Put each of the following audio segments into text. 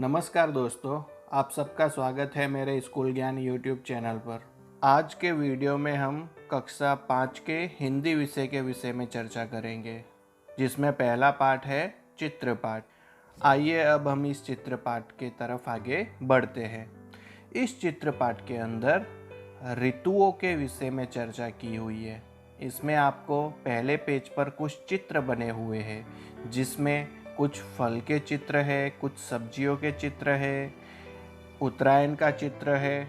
नमस्कार दोस्तों, आप सबका स्वागत है मेरे स्कूल ज्ञान यूट्यूब चैनल पर। आज के वीडियो में हम कक्षा 5 के हिंदी विषय के विषय में चर्चा करेंगे, जिसमें पहला पाठ है चित्र पाठ। आइए अब हम इस चित्र पाठ की तरफ आगे बढ़ते हैं। इस चित्र पाठ के अंदर ऋतुओं के विषय में चर्चा की हुई है। इसमें आपको पहले पेज पर कुछ चित्र बने हुए हैं, जिसमें कुछ फल के चित्र है, कुछ सब्जियों के चित्र है, उत्तरायण का चित्र है,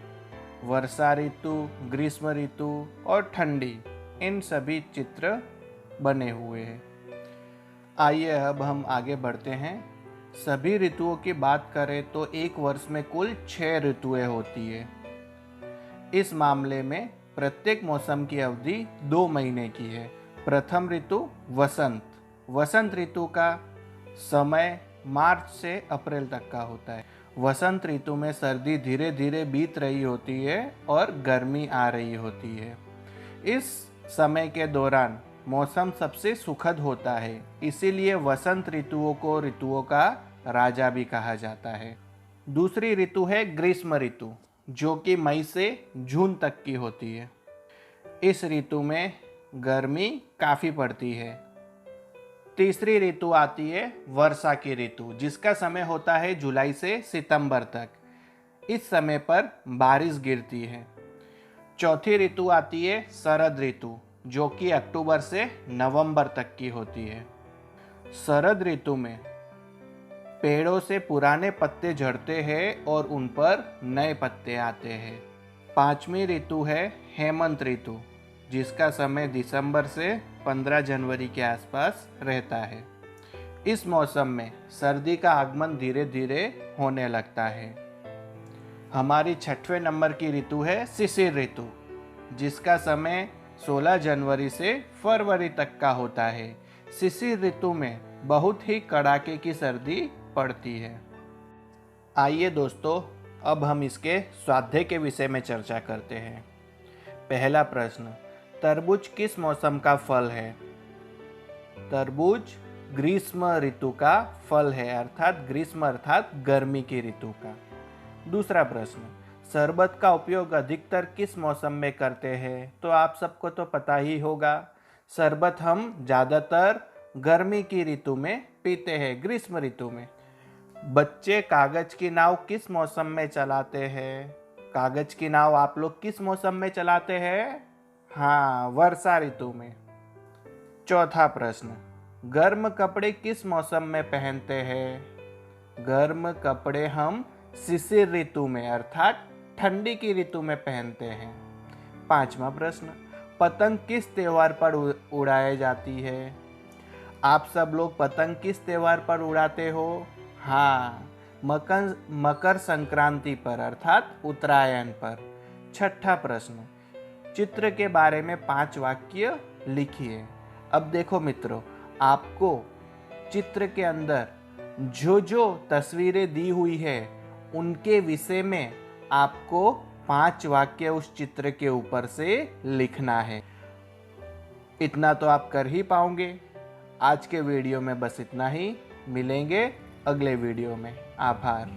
वर्षा ऋतु, ग्रीष्म ऋतु और ठंडी, इन सभी चित्र बने हुए हैं। आइए अब हम आगे बढ़ते हैं। सभी ऋतुओं की बात करें तो एक वर्ष में कुल 6 ऋतुएं होती है। इस मामले में प्रत्येक मौसम की अवधि 2 महीने की है। प्रथम ऋतु वसंत। वसंत ऋतु का समय मार्च से अप्रैल तक का होता है। वसंत ऋतु में सर्दी धीरे धीरे बीत रही होती है और गर्मी आ रही होती है। इस समय के दौरान मौसम सबसे सुखद होता है, इसीलिए वसंत ऋतुओं को ऋतुओं का राजा भी कहा जाता है। दूसरी ऋतु है ग्रीष्म ऋतु, जो कि मई से जून तक की होती है। इस ऋतु में गर्मी काफ़ी पड़ती है। तीसरी ऋतु आती है वर्षा की ऋतु, जिसका समय होता है जुलाई से सितंबर तक। इस समय पर बारिश गिरती है। चौथी ऋतु आती है शरद ऋतु, जो कि अक्टूबर से नवंबर तक की होती है। शरद ऋतु में पेड़ों से पुराने पत्ते झड़ते हैं और उन पर नए पत्ते आते हैं। पांचवी ऋतु है हेमंत ऋतु, जिसका समय दिसंबर से 15 जनवरी के आसपास रहता है। इस मौसम में सर्दी का आगमन धीरे धीरे होने लगता है। हमारी 6वें नंबर की ऋतु है शिशिर ऋतु, जिसका समय 16 जनवरी से फरवरी तक का होता है। शिशिर ऋतु में बहुत ही कड़ाके की सर्दी पड़ती है। आइए दोस्तों, अब हम इसके स्वाध्याय के विषय में चर्चा करते हैं। पहला प्रश्न, तरबूज किस मौसम का फल है? तरबूज ग्रीष्म ऋतु का फल है, अर्थात ग्रीष्म अर्थात गर्मी की ऋतु का। दूसरा प्रश्न, शरबत का उपयोग अधिकतर किस मौसम में करते हैं? तो आप सबको तो पता ही होगा, शरबत हम ज़्यादातर गर्मी की ऋतु में पीते हैं, ग्रीष्म ऋतु में। बच्चे कागज की नाव किस मौसम में चलाते हैं? कागज की नाव आप लोग किस मौसम में चलाते हैं? हाँ, वर्षा ऋतु में। चौथा प्रश्न, गर्म कपड़े किस मौसम में पहनते हैं? गर्म कपड़े हम शिशिर ऋतु में अर्थात ठंडी की ऋतु में पहनते हैं। पांचवा प्रश्न, पतंग किस त्योहार पर उड़ाई जाती है? आप सब लोग पतंग किस त्योहार पर उड़ाते हो? हाँ, मकर संक्रांति पर अर्थात उत्तरायण पर। छठा प्रश्न, चित्र के बारे में 5 वाक्य लिखिए। अब देखो मित्रों, आपको चित्र के अंदर जो जो तस्वीरें दी हुई है, उनके विषय में आपको 5 वाक्य उस चित्र के ऊपर से लिखना है। इतना तो आप कर ही पाओगे। आज के वीडियो में बस इतना ही। मिलेंगे अगले वीडियो में। आभार।